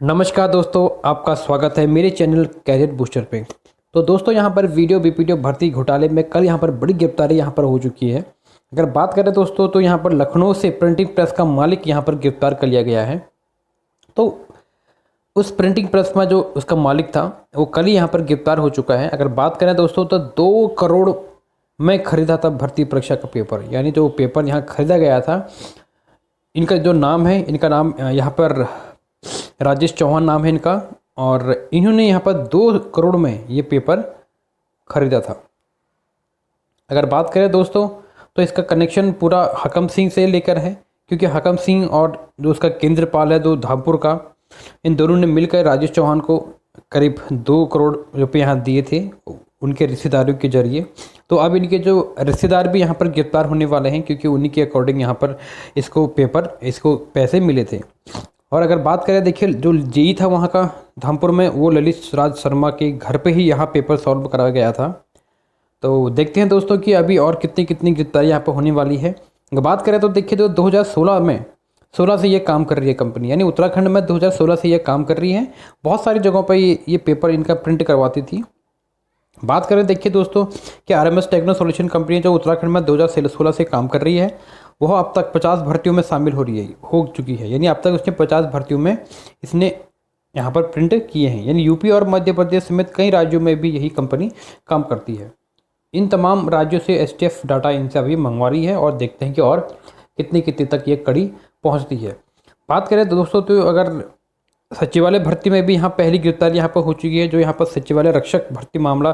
नमस्कार दोस्तों, आपका स्वागत है मेरे चैनल कैरियर बूस्टर पे। तो दोस्तों यहाँ पर वीडियो बीपीडीओ भर्ती घोटाले में कल यहाँ पर बड़ी गिरफ्तारी यहाँ पर हो चुकी है। अगर बात करें दोस्तों तो यहाँ पर लखनऊ से प्रिंटिंग प्रेस का मालिक यहाँ पर गिरफ्तार कर लिया गया है। तो उस प्रिंटिंग प्रेस में जो उसका मालिक था वो कल ही यहाँ पर गिरफ्तार हो चुका है। अगर बात करें दोस्तों तो 2 करोड़ में खरीदा था भर्ती परीक्षा का पेपर, यानी जो पेपर यहाँ खरीदा गया था। इनका जो नाम है, इनका नाम यहाँ पर राजेश चौहान नाम है इनका, और इन्होंने यहाँ पर 2 करोड़ में ये पेपर खरीदा था। अगर बात करें दोस्तों तो इसका कनेक्शन पूरा हकम सिंह से लेकर है, क्योंकि हकम सिंह और जो उसका केंद्रपाल है जो धामपुर का, इन दोनों ने मिलकर राजेश चौहान को करीब 2 करोड़ रुपये यहाँ दिए थे उनके रिश्तेदारों के जरिए। तो अब इनके जो रिश्तेदार भी यहाँ पर गिरफ्तार होने वाले हैं, क्योंकि उन्हीं के अकॉर्डिंग यहाँ पर इसको पैसे मिले थे। और अगर बात करें, देखिए जो जेई था वहाँ का धामपुर में, वो ललित राज शर्मा के घर पे ही यहाँ पेपर सॉल्व कराया गया था। तो देखते हैं दोस्तों कि अभी और कितनी गिरफ्तारी यहाँ पर होने वाली है। अगर बात करें तो देखिए जो 2016 से ये काम कर रही है कंपनी, यानी उत्तराखंड में 2016 से ये काम कर रही है। बहुत सारी जगहों पर ये पेपर इनका प्रिंट करवाती थी। बात करें देखिए दोस्तों कि आरएमएस टेक्नो सॉल्यूशन कंपनी जो उत्तराखंड में 2016 से काम कर रही है, वह अब तक 50 भर्तियों में शामिल हो चुकी है। यानी अब तक उसने 50 भर्तियों में इसने यहाँ पर प्रिंट किए हैं। यानी यूपी और मध्य प्रदेश समेत कई राज्यों में भी यही कंपनी काम करती है। इन तमाम राज्यों से एसटीएफ डाटा इनसे अभी मंगवा रही है, और देखते हैं कि और कितनी तक ये कड़ी पहुँचती है। बात करें दोस्तों तो अगर सचिवालय भर्ती में भी यहाँ पहली गिरफ्तारी यहाँ पर हो चुकी है। जो यहाँ पर सचिवालय रक्षक भर्ती मामला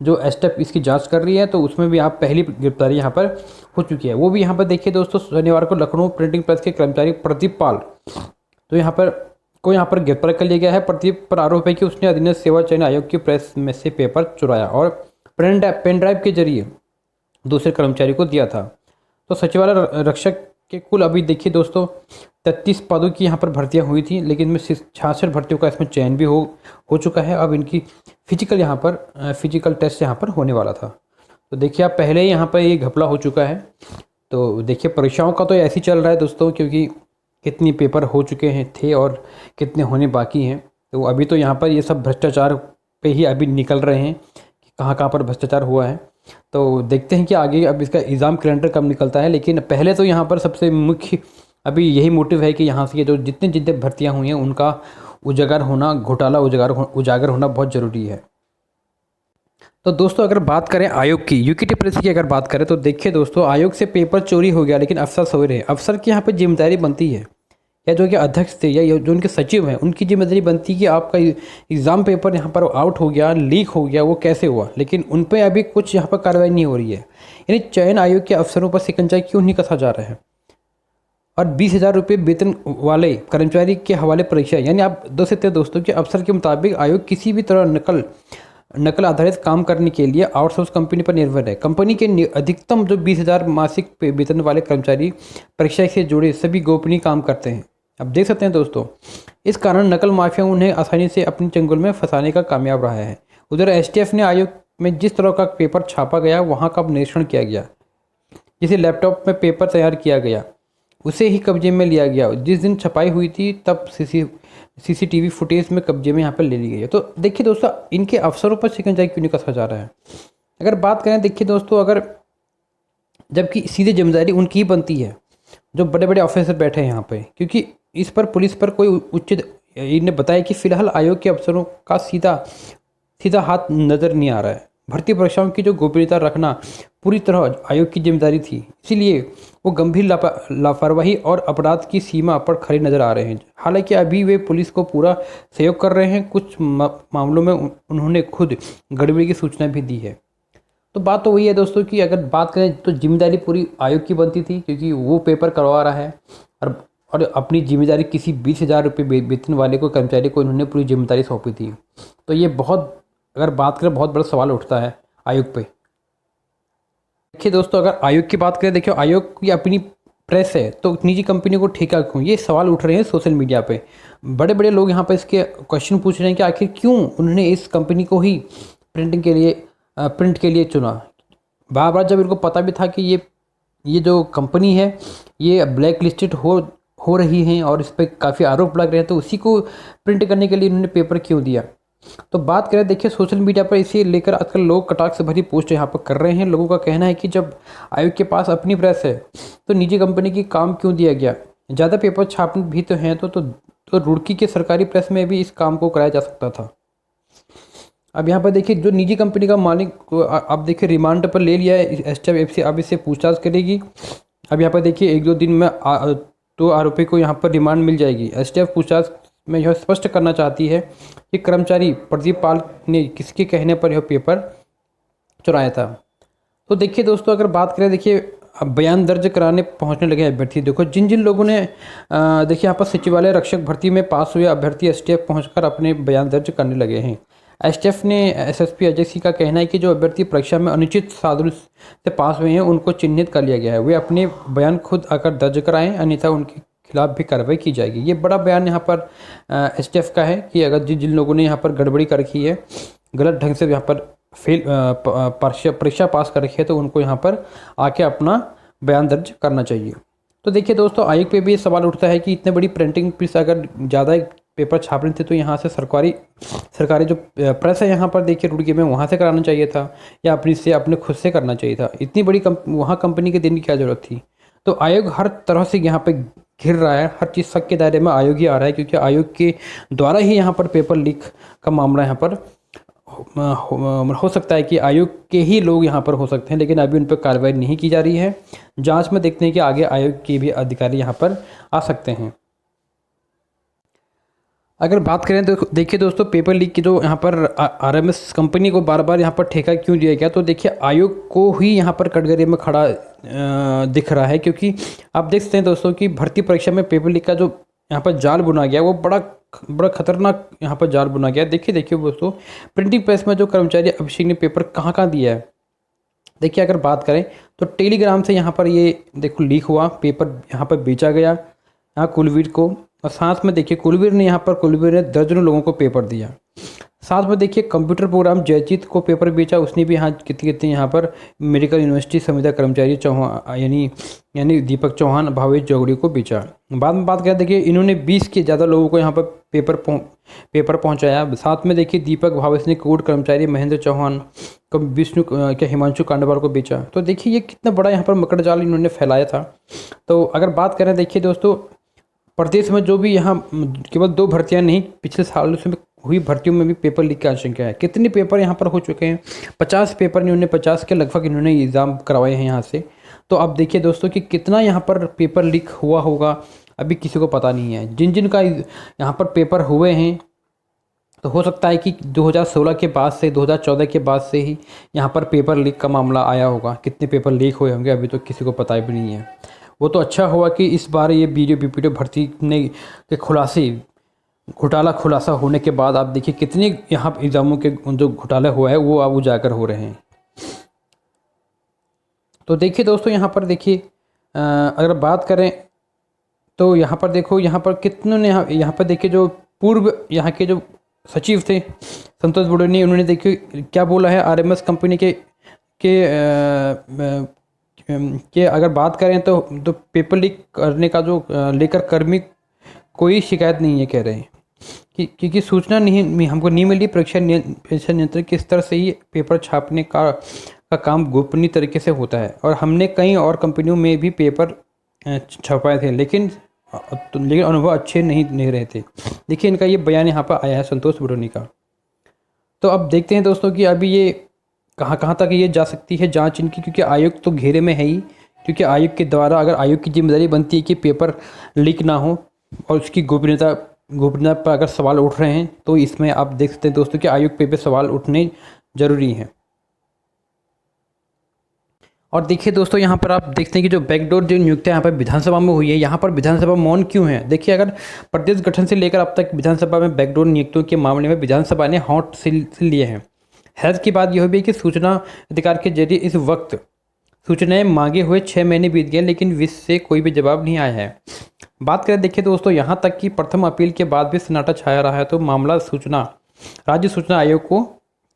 जो एसटीएफ इसकी जांच कर रही है, तो उसमें भी आप पहली गिरफ्तारी यहाँ पर हो चुकी है। वो भी यहाँ पर देखिए दोस्तों, शनिवार को लखनऊ प्रिंटिंग प्रेस के कर्मचारी प्रदीप पाल तो यहाँ पर गिरफ्तार कर लिया गया है। प्रदीप पर आरोप है कि उसने अधीनस्थ सेवा चयन आयोग की प्रेस में से पेपर चुराया और पेन ड्राइव के जरिए दूसरे कर्मचारी को दिया था। तो सचिवालय रक्षक के कुल अभी देखिए दोस्तों 33 पदों की यहाँ पर भर्तियाँ हुई थी, लेकिन इनमें 66 भर्तियों का इसमें चयन भी हो चुका है। अब इनकी फिजिकल टेस्ट यहाँ पर होने वाला था। तो देखिए आप पहले ही यहाँ पर ये घपला हो चुका है। तो देखिए परीक्षाओं का तो ऐसे ही चल रहा है दोस्तों, क्योंकि कितनी पेपर हो चुके हैं थे और कितने होने बाकी हैं। तो अभी तो यहाँ पर ये सब भ्रष्टाचार पे ही अभी निकल रहे हैं कि कहाँ पर भ्रष्टाचार हुआ है। तो देखते हैं कि आगे अब इसका एग्ज़ाम कैलेंडर कब निकलता है। लेकिन पहले तो यहाँ पर सबसे मुख्य अभी यही मोटिव है कि यहाँ से ये जो जितने भर्तियाँ हुई हैं उनका उजागर होना बहुत ज़रूरी है। तो दोस्तों अगर बात करें आयोग की, यूकेटी प्रेस की अगर बात करें, तो देखिए दोस्तों आयोग से पेपर चोरी हो गया, लेकिन अफसर सोए रहे। अफसर की यहाँ पर जिम्मेदारी बनती है, या जो कि अध्यक्ष थे या जो उनके सचिव हैं, उनकी जिम्मेदारी बनती है कि आपका एग्ज़ाम पेपर यहाँ पर आउट हो गया, लीक हो गया, वो कैसे हुआ। लेकिन उन पर अभी कुछ यहाँ पर कार्रवाई नहीं हो रही है। यानी चयन आयोग के अफसरों पर शिकंजा क्यों नहीं कसा जा रहा है। और 20,000 रुपये वेतन वाले कर्मचारी के हवाले परीक्षा, यानी आप देख सकते हैं दोस्तों कि अफसर के मुताबिक आयोग किसी भी तरह नकल आधारित काम करने के लिए आउटसोर्स कंपनी पर निर्भर है। कंपनी के अधिकतम जो 20,000 मासिक वेतन वाले कर्मचारी परीक्षा से जुड़े सभी गोपनीय काम करते हैं। अब देख सकते हैं दोस्तों, इस कारण नकल माफिया उन्हें आसानी से अपनी चंगुल में फंसाने का कामयाब रहा है। उधर एसटीएफ ने आयोग में जिस तरह का पेपर छापा गया, वहाँ का निरीक्षण किया गया। जिसे लैपटॉप में पेपर तैयार किया गया उसे ही कब्जे में लिया गया। जिस दिन छपाई हुई थी तब सीसीटीवी फुटेज में कब्जे में यहाँ पर ले ली गई है। तो देखिए दोस्तों, इनके अफसरों पर शिकंजा क्यों नहीं कसा जा रहा है। अगर बात करें देखिए दोस्तों, अगर जबकि सीधे जिम्मेदारी उनकी ही बनती है जो बड़े बड़े ऑफिसर बैठे हैं यहाँ पे, क्योंकि इस पर पुलिस पर कोई उचित, इन्हें बताया कि फिलहाल आयोग के अफसरों का सीधा हाथ नज़र नहीं आ रहा है। भर्ती परीक्षाओं की जो गोपनीयता रखना पूरी तरह आयोग की जिम्मेदारी थी, इसीलिए वो गंभीर लापरवाही और अपराध की सीमा पर खड़े नजर आ रहे हैं। हालांकि अभी वे पुलिस को पूरा सहयोग कर रहे हैं। कुछ मामलों में उन्होंने खुद गड़बड़ी की सूचना भी दी है। तो बात तो वही है दोस्तों कि अगर बात करें तो जिम्मेदारी पूरी आयोग की बनती थी, क्योंकि वो पेपर करवा रहा है, और अपनी जिम्मेदारी किसी 20,000 रुपये वेतन वाले को कर्मचारी को इन्होंने पूरी जिम्मेदारी सौंपी थी। तो ये अगर बात करें बहुत बड़ा सवाल उठता है आयोग पे। देखिए दोस्तों, अगर आयोग की बात करें, देखिए आयोग की अपनी प्रेस है, तो निजी कंपनी को ठेका क्यों, ये सवाल उठ रहे हैं सोशल मीडिया पे। बड़े बड़े लोग यहाँ पे इसके क्वेश्चन पूछ रहे हैं कि आखिर क्यों उन्होंने इस कंपनी को ही प्रिंट के लिए चुना। बार बार जब इनको पता भी था कि ये जो कंपनी है ये ब्लैक लिस्टेड हो रही हैं और इस पर काफ़ी आरोप लग रहे हैं, तो उसी को प्रिंट करने के लिए इन्होंने पेपर क्यों दिया। तो बात करें, देखिए सोशल मीडिया पर इसे लेकर आजकल लोग कटाक्ष भरी पोस्ट यहाँ पर कर रहे हैं। लोगों का कहना है कि जब आयोग के पास अपनी प्रेस है तो निजी कंपनी की काम क्यों दिया गया। ज़्यादा पेपर छापने भी तो हैं, तो रुड़की के सरकारी प्रेस में भी इस काम को कराया जा सकता था। अब यहाँ पर देखिए जो निजी कंपनी का मालिक को अब देखिए रिमांड पर ले लिया है एसटीएफ एफसी, अब इससे पूछताछ करेगी। अब यहाँ पर देखिए 1-2 दिन में तो आरोपी को यहाँ पर रिमांड मिल जाएगी। एसटीएफ पूछताछ में यह स्पष्ट करना चाहती है कि कर्मचारी प्रदीप पाल ने किसके कहने पर यह पेपर चुराया था। तो देखिए दोस्तों, अगर बात करें, देखिए अब बयान दर्ज कराने पहुंचने लगे अभ्यर्थी। देखो जिन जिन लोगों ने देखिए यहाँ पर सचिवालय रक्षक भर्ती में पास हुए अभ्यर्थी एसटीएफ पहुंचकर अपने बयान दर्ज करने लगे हैं। एसटीएफ ने एसएसपी अजय सिंह का कहना है कि जो अभ्यर्थी परीक्षा में अनुचित साधन से पास हुए हैं उनको चिन्हित कर लिया गया है, वे अपने बयान खुद आकर दर्ज कराएं, अन्यथा उनके खिलाफ भी कार्रवाई की जाएगी। ये बड़ा बयान यहाँ पर एसटीएफ का है कि अगर जिन जिन लोगों ने यहाँ पर गड़बड़ी कर रखी है, गलत ढंग से यहाँ पर परीक्षा पास कर रखी है, तो उनको यहाँ पर आके अपना बयान दर्ज करना चाहिए। तो देखिए दोस्तों, आयोग पे भी ये सवाल उठता है कि इतने बड़ी प्रिंटिंग प्रेस अगर ज़्यादा पेपर छाप रहे थे तो यहाँ से सरकारी जो प्रेस है यहाँ पर देखिए रुड़की में, वहाँ से कराना चाहिए था या अपने खुद से करना चाहिए था। इतनी बड़ी वहाँ कंपनी के देने की क्या ज़रूरत थी। तो आयोग हर तरह से यहाँ पे घिर रहा है, हर चीज़ शक के दायरे में आयोग ही आ रहा है, क्योंकि आयोग के द्वारा ही यहाँ पर पेपर लीक का मामला यहाँ पर हो सकता है कि आयोग के ही लोग यहाँ पर हो सकते हैं, लेकिन अभी उन पर कार्रवाई नहीं की जा रही है। जांच में देखते हैं कि आगे आयोग के भी अधिकारी यहाँ पर आ सकते हैं। अगर बात करें तो देखिए दोस्तों, पेपर लीक की जो यहाँ पर आरएमएस कंपनी को बार बार यहाँ पर ठेका क्यों दिया गया, तो देखिए आयोग को ही यहाँ पर कटघरे में खड़ा दिख रहा है, क्योंकि आप देख सकते हैं दोस्तों कि भर्ती परीक्षा में पेपर लीक का जो यहाँ पर जाल बुना गया वो बड़ा खतरनाक यहाँ पर जाल बुना गया। देखिए दोस्तों, प्रिंटिंग प्रेस में जो कर्मचारी अभिषेक ने पेपर कहाँ दिया है। देखिए अगर बात करें तो टेलीग्राम से यहाँ पर ये देखो लीक हुआ, पेपर यहाँ पर बेचा गया यहाँ कुलवीर को, और साथ में देखिए कुलवीर ने दर्जनों लोगों को पेपर दिया। साथ में देखिए कंप्यूटर प्रोग्राम जयजीत को पेपर बेचा, उसने भी यहाँ कितने यहाँ पर मेडिकल यूनिवर्सिटी संविदा कर्मचारी चौहान यानी दीपक चौहान भावेश जोगड़ी को बेचा। बाद में बात करें, देखिए इन्होंने 20 के ज़्यादा लोगों को यहाँ पर पेपर पहुँचाया। साथ में देखिए दीपक भावेश ने कोर्ट कर्मचारी महेंद्र चौहान को, विष्णु के हिमांशु कांडवाल को बेचा। तो देखिए ये कितना बड़ा यहाँ पर मकड़ जाल इन्होंने फैलाया था। तो अगर बात करें, देखिए दोस्तों, प्रदेश में जो भी यहाँ केवल 2 भर्तियाँ नहीं, पिछले सालों से हुई भर्तियों में भी पेपर लीक की आशंका है। कितने पेपर यहाँ पर हो चुके हैं, 50 पेपर इन्होंने 50 के लगभग इन्होंने एग्ज़ाम करवाए हैं यहाँ से। तो अब देखिए दोस्तों कि कितना यहाँ पर पेपर लीक हुआ होगा, अभी किसी को पता नहीं है। जिन जिन का यहाँ पर पेपर हुए हैं, तो हो सकता है कि 2016 के बाद से 2014 के बाद से ही यहाँ पर पेपर लीक का मामला आया होगा। कितने पेपर लीक हुए होंगे अभी तो किसी को पता भी नहीं है। वो तो अच्छा हुआ कि इस बार ये बीपीओ भर्ती के घोटाला खुलासा होने के बाद आप देखिए कितने यहाँ एग्जामों के जो घोटाला हुआ है वो अब उजागर हो रहे हैं। तो देखिए दोस्तों, यहाँ पर देखिए अगर बात करें तो यहाँ पर देखो, यहाँ पर कितनों ने यहाँ पर देखिए जो पूर्व यहाँ के जो सचिव थे संतोष बुडोनी, उन्होंने देखिए क्या बोला है आरएमएस कंपनी के अगर बात करें तो पेपर लीक करने का जो लेकर कर्मी कोई शिकायत नहीं है, कह रहे हैं क्योंकि सूचना नहीं हमको नहीं मिली। परीक्षा नियंत्रक के स्तर से ही पेपर छापने का काम गोपनीय तरीके से होता है, और हमने कई और कंपनियों में भी पेपर छपाए थे, लेकिन अनुभव अच्छे नहीं रहे थे। देखिए इनका ये बयान यहाँ पर आया है संतोष बुडोनी का। तो अब देखते हैं दोस्तों कि अभी ये कहाँ तक ये जा सकती है जांच इनकी, क्योंकि आयोग तो घेरे में है ही। क्योंकि आयोग के द्वारा अगर आयोग की जिम्मेदारी बनती है कि पेपर लीक ना हो और उसकी गोपनीयता पर अगर सवाल उठ रहे हैं, तो इसमें आप देख सकते हैं दोस्तों कि आयोग पे सवाल उठने ज़रूरी हैं। और देखिए दोस्तों, यहाँ पर आप देखते हैं कि जो बैकडोर जो नियुक्ति यहाँ पर विधानसभा में हुई है, यहाँ पर विधानसभा मौन क्यों है। देखिए अगर प्रदेश गठन से लेकर अब तक विधानसभा में बैकडोर नियुक्तियों के मामले में विधानसभा ने हॉट सील लिए हैं। हैरत की बात यह भी है कि सूचना अधिकार के जरिए इस वक्त सूचनाएं मांगे हुए 6 महीने बीत गए, लेकिन विश से कोई भी जवाब नहीं आया है। बात करें देखिए दोस्तों, यहाँ तक कि प्रथम अपील के बाद भी सन्नाटा छाया रहा है, तो मामला राज्य सूचना आयोग को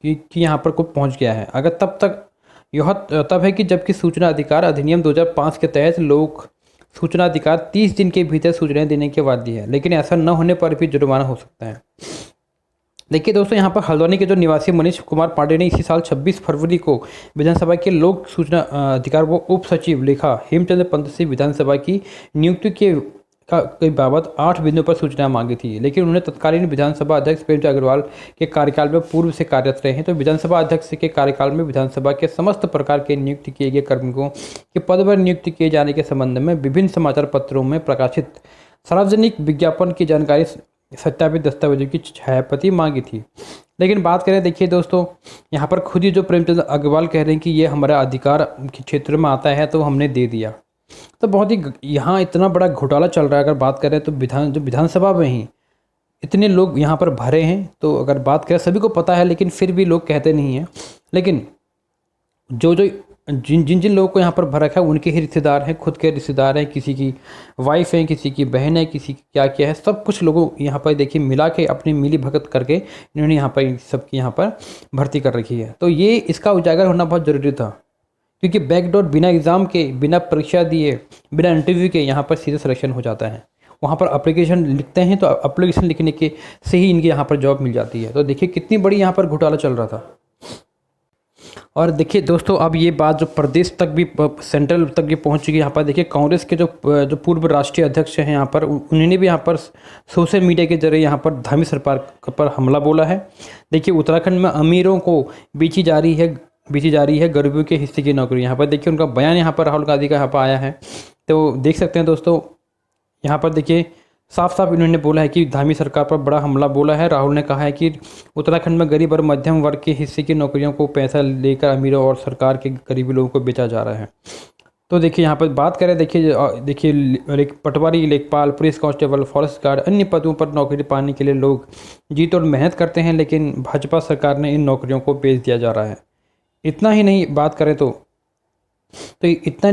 कि यहाँ पर को पहुँच गया है। अगर तब है कि जबकि सूचना अधिकार अधिनियम 2005 के तहत लोक सूचना अधिकार 30 दिन के भीतर सूचनाएं देने की बात दी है, लेकिन ऐसा न होने पर भी जुर्माना हो सकता है। देखिए दोस्तों, यहाँ पर हल्द्वानी के जो निवासी मनीष कुमार पांडे ने इसी साल 26 फरवरी को विधानसभा के लोक सूचना अधिकार व उप सचिव लेखा हेमचंद्र पंत से विधानसभा की नियुक्ति के बाबत 8 बिंदुओं पर सूचना मांगी थी, लेकिन उन्होंने तत्कालीन विधानसभा अध्यक्ष प्रेमचंद अग्रवाल के कार्यकाल में पूर्व से कार्यरत रहे हैं। तो विधानसभा अध्यक्ष के कार्यकाल में विधानसभा के समस्त प्रकार के नियुक्त किए गए कार्मिकों के पद पर नियुक्त किए जाने के संबंध में विभिन्न समाचार पत्रों में प्रकाशित सार्वजनिक विज्ञापन की जानकारी सत्यापित दस्तावेजों की छायाप्रति मांगी थी। लेकिन बात करें, देखिए दोस्तों, यहाँ पर खुद ही जो प्रेमचंद अग्रवाल कह रहे हैं कि ये हमारा अधिकार के क्षेत्र में आता है तो हमने दे दिया। तो बहुत ही यहाँ इतना बड़ा घोटाला चल रहा है। अगर बात करें तो विधानसभा में ही इतने लोग यहाँ पर भरे हैं, तो अगर बात करें सभी को पता है, लेकिन फिर भी लोग कहते नहीं हैं। लेकिन जिन लोगों को यहाँ पर भरा है उनके ही रिश्तेदार हैं, खुद के रिश्तेदार हैं, किसी की वाइफ है, किसी की बहन है, किसी की क्या है, सब कुछ लोगों यहाँ पर देखिए मिला के अपनी मिली भगत करके इन्होंने यहाँ पर सबकी यहाँ पर भर्ती कर रखी है। तो ये इसका उजागर होना बहुत ज़रूरी था, क्योंकि बैकडोर बिना एग्ज़ाम के, बिना परीक्षा दिए, बिना इंटरव्यू के यहाँ पर सीधे सिलेक्शन हो जाता है। वहाँ पर एप्लीकेशन लिखते हैं तो एप्लीकेशन लिखने के से ही इनके यहाँ पर जॉब मिल जाती है। तो देखिए कितनी बड़ी यहाँ पर घोटाला चल रहा था। और देखिए दोस्तों, अब ये बात जो प्रदेश तक भी, सेंट्रल तक भी पहुंच चुकी है। यहाँ पर देखिए कांग्रेस के जो पूर्व राष्ट्रीय अध्यक्ष हैं यहाँ पर, उन्होंने भी यहाँ पर सोशल मीडिया के जरिए यहाँ पर धामी सरकार पर हमला बोला है। देखिए उत्तराखंड में अमीरों को बेची जा रही है गरीबों के हिस्से की नौकरी। यहाँ पर देखिए उनका बयान यहाँ पर राहुल गांधी का यहाँ पर आया है, तो देख सकते हैं दोस्तों। यहाँ पर देखिए साफ साफ इन्होंने बोला है कि धामी सरकार पर बड़ा हमला बोला है। राहुल ने कहा है कि उत्तराखंड में गरीब और मध्यम वर्ग के हिस्से की नौकरियों को पैसा लेकर अमीरों और सरकार के गरीबी लोगों को बेचा जा रहा है। तो देखिए यहाँ पर बात करें, देखिए पटवारी, लेखपाल, पुलिस कांस्टेबल, फॉरेस्ट गार्ड, अन्य पदों पर नौकरी पाने के लिए लोग जी तोड़ मेहनत करते हैं, लेकिन भाजपा सरकार ने इन नौकरियों को बेच दिया जा रहा है। इतना ही नहीं, बात करें तो इतना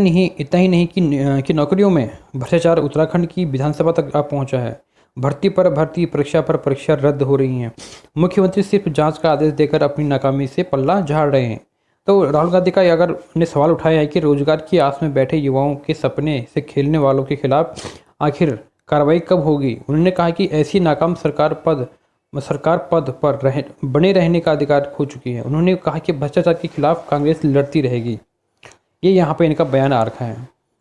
ही नहीं कि नौकरियों में भ्रष्टाचार उत्तराखंड की विधानसभा तक आ पहुंचा है। भर्ती पर भर्ती, परीक्षा पर परीक्षा रद्द हो रही हैं। मुख्यमंत्री सिर्फ जांच का आदेश देकर अपनी नाकामी से पल्ला झाड़ रहे हैं। तो राहुल गांधी का अगर ने सवाल उठाया है कि रोजगार की आस में बैठे युवाओं के सपने से खेलने वालों के खिलाफ आखिर कार्रवाई कब होगी। उन्होंने कहा कि ऐसी नाकाम सरकार पद पर बने रहने का अधिकार खो चुकी है। उन्होंने कहा कि भ्रष्टाचार के खिलाफ कांग्रेस लड़ती रहेगी। ये यहाँ पे इनका बयान आ रखा है।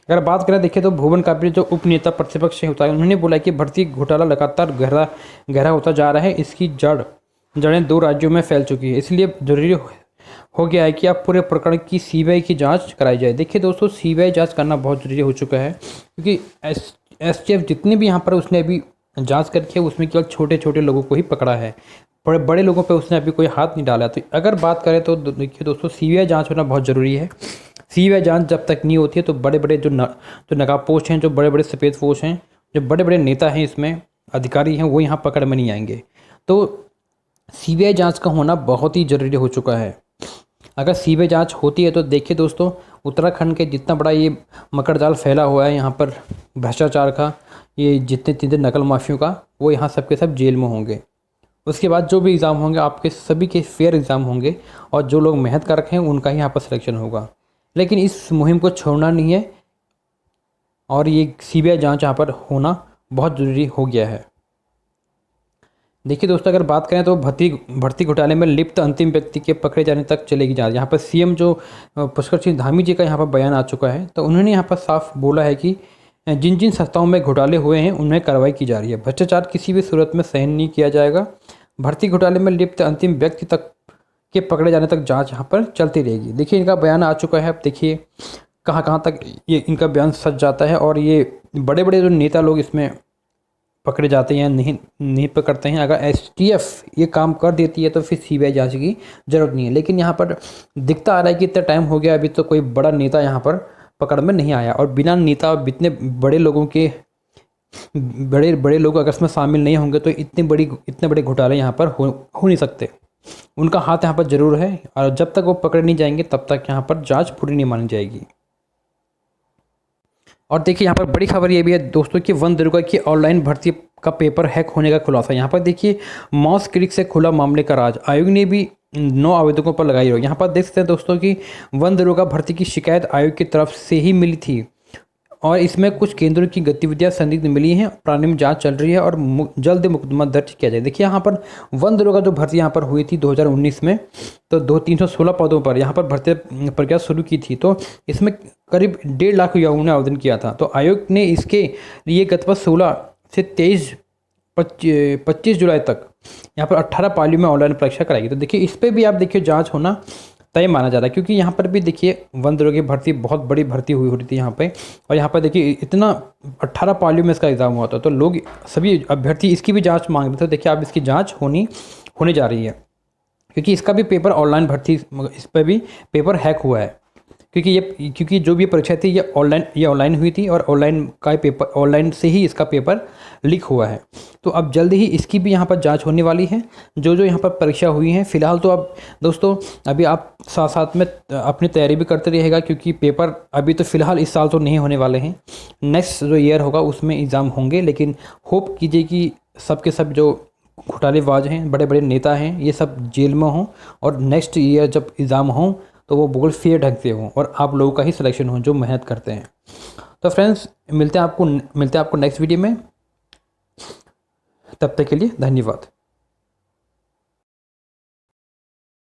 अगर बात करें, देखिए तो भुवन कापड़ी जो उप नेता प्रतिपक्ष से होता है, उन्होंने बोला कि भर्ती घोटाला लगातार गहरा होता जा रहा है। इसकी जड़ें 2 राज्यों में फैल चुकी है, इसलिए जरूरी हो गया है कि अब पूरे प्रकरण की सीबीआई की जांच कराई जाए। देखिए दोस्तों, सीबीआई जांच करना बहुत जरूरी हो चुका है, क्योंकि एसटीएफ जितने भी यहाँ पर उसने अभी जांच करके उसमें केवल छोटे छोटे लोगों को ही पकड़ा है, बड़े लोगों पे उसने अभी कोई हाथ नहीं डाला। तो अगर बात करें तो देखिए दोस्तों, सीबीआई जांच होना बहुत ज़रूरी है। सीबीआई जांच जब तक नहीं होती है तो बड़े बड़े जो नकाबपोश हैं, जो बड़े बड़े सफ़ेदपोश हैं, जो बड़े बड़े नेता हैं, इसमें अधिकारी हैं, वो यहाँ पकड़ में नहीं आएंगे। तो सीबीआई जांच का होना बहुत ही ज़रूरी हो चुका है। अगर सीबीआई जांच होती है तो देखिए दोस्तों, उत्तराखंड के जितना बड़ा ये मकड़जाल फैला हुआ है यहाँ पर भ्रष्टाचार का, ये जितने नकल माफियों का, वो यहाँ सबके सब जेल में होंगे। उसके बाद जो भी एग्ज़ाम होंगे आपके सभी के फेयर एग्ज़ाम होंगे, और जो लोग मेहनत कर रखे हैं उनका ही यहाँ पर सिलेक्शन होगा। लेकिन इस मुहिम को छोड़ना नहीं है, और ये सीबीआई जांच यहाँ पर होना बहुत ज़रूरी हो गया है। देखिए दोस्तों, अगर बात करें तो भर्ती घोटाले में लिप्त अंतिम व्यक्ति के पकड़े जाने तक चलेगी जांच। यहाँ पर सीएम जो पुष्कर सिंह धामी जी का यहाँ पर बयान आ चुका है, तो उन्होंने यहाँ पर साफ बोला है कि जिन संस्थाओं में घोटाले हुए हैं उनमें कार्रवाई की जा रही है। भ्रष्टाचार किसी भी सूरत में सहन नहीं किया जाएगा। भर्ती घोटाले में लिप्त अंतिम व्यक्ति तक के पकड़े जाने तक जांच यहाँ पर चलती रहेगी। देखिए इनका बयान आ चुका है। अब देखिए कहाँ तक ये इनका बयान सच जाता है, और ये बड़े बड़े जो नेता लोग इसमें पकड़े जाते हैं नहीं पकड़ते हैं। अगर एसटीएफ ये काम कर देती है तो फिर सीबीआई जांच की जरूरत नहीं है। लेकिन यहाँ पर दिखता आ रहा है कि इतना टाइम हो गया, अभी तो कोई बड़ा नेता यहाँ पर पकड़ में नहीं आया, और बिना नेता इतने बड़े लोगों के बड़े लोग अगर इसमें शामिल नहीं होंगे तो इतने बड़े घोटाले यहाँ पर हो नहीं सकते। उनका हाथ यहाँ पर जरूर है, और जब तक वो पकड़े नहीं जाएंगे तब तक यहाँ पर जांच पूरी नहीं मानी जाएगी। और देखिए यहाँ पर बड़ी खबर ये भी है दोस्तों कि वन दुर्गा की ऑनलाइन भर्ती का पेपर हैक होने का खुलासा। यहाँ पर देखिए मॉस क्लिक से खुला मामले का राज। आयोग ने भी 9 आवेदकों पर लगाई रोक। यहाँ पर देख सकते हैं दोस्तों कि वन दरोगा भर्ती की शिकायत आयोग की तरफ से ही मिली थी, और इसमें कुछ केंद्रों की गतिविधियां संदिग्ध मिली हैं, प्रारंभिक जांच चल रही है और जल्द मुकदमा दर्ज किया जाए। देखिए यहाँ पर वन दरोगा जो भर्ती यहाँ पर हुई थी 2019 में, तो 316 पदों पर यहाँ पर भर्ती प्रक्रिया शुरू की थी। तो इसमें करीब 1.5 लाख युवाओं ने आवेदन किया था। तो आयोग ने इसके लिए गत वर्ष 16 से 25 जुलाई तक यहाँ पर 18 पालियों में ऑनलाइन परीक्षा कराएगी। तो देखिए इस पर भी आप देखिए जाँच होना तय माना जा रहा है, क्योंकि यहाँ पर भी देखिए वन दरोगा की भर्ती बहुत बड़ी भर्ती हुई हो रही थी यहाँ पे। और यहाँ पर देखिए इतना 18 पालियों में इसका एग्ज़ाम हुआ था, तो लोग सभी अभ्यर्थी इसकी भी जांच मांग रहे थे। देखिए अब इसकी जांच होने जा रही है, क्योंकि इसका भी पेपर ऑनलाइन भर्ती, इस पर भी पेपर हैक हुआ है, क्योंकि जो भी परीक्षा थी ये ऑनलाइन हुई थी और ऑनलाइन का पेपर, ऑनलाइन से ही इसका पेपर लीक हुआ है। तो अब जल्द ही इसकी भी यहाँ पर जांच होने वाली है, जो यहाँ पर परीक्षा हुई हैं। फिलहाल तो अब दोस्तों अभी आप साथ साथ में अपनी तैयारी भी करते रहिएगा, क्योंकि पेपर अभी तो फ़िलहाल इस साल तो नहीं होने वाले हैं, नेक्स्ट जो ईयर होगा उसमें एग्ज़ाम होंगे। लेकिन होप कीजिए कि सब के सब जो घोटालेबाज हैं, बड़े बड़े नेता हैं, ये सब जेल में हों और नेक्स्ट ईयर जब एग्ज़ाम हों तो वो बिल्कुल फेयर ढंग से हों और आप लोगों का ही सिलेक्शन हो जो मेहनत करते हैं। तो फ्रेंड्स मिलते हैं आपको नेक्स्ट वीडियो में। तब तक के लिए धन्यवाद।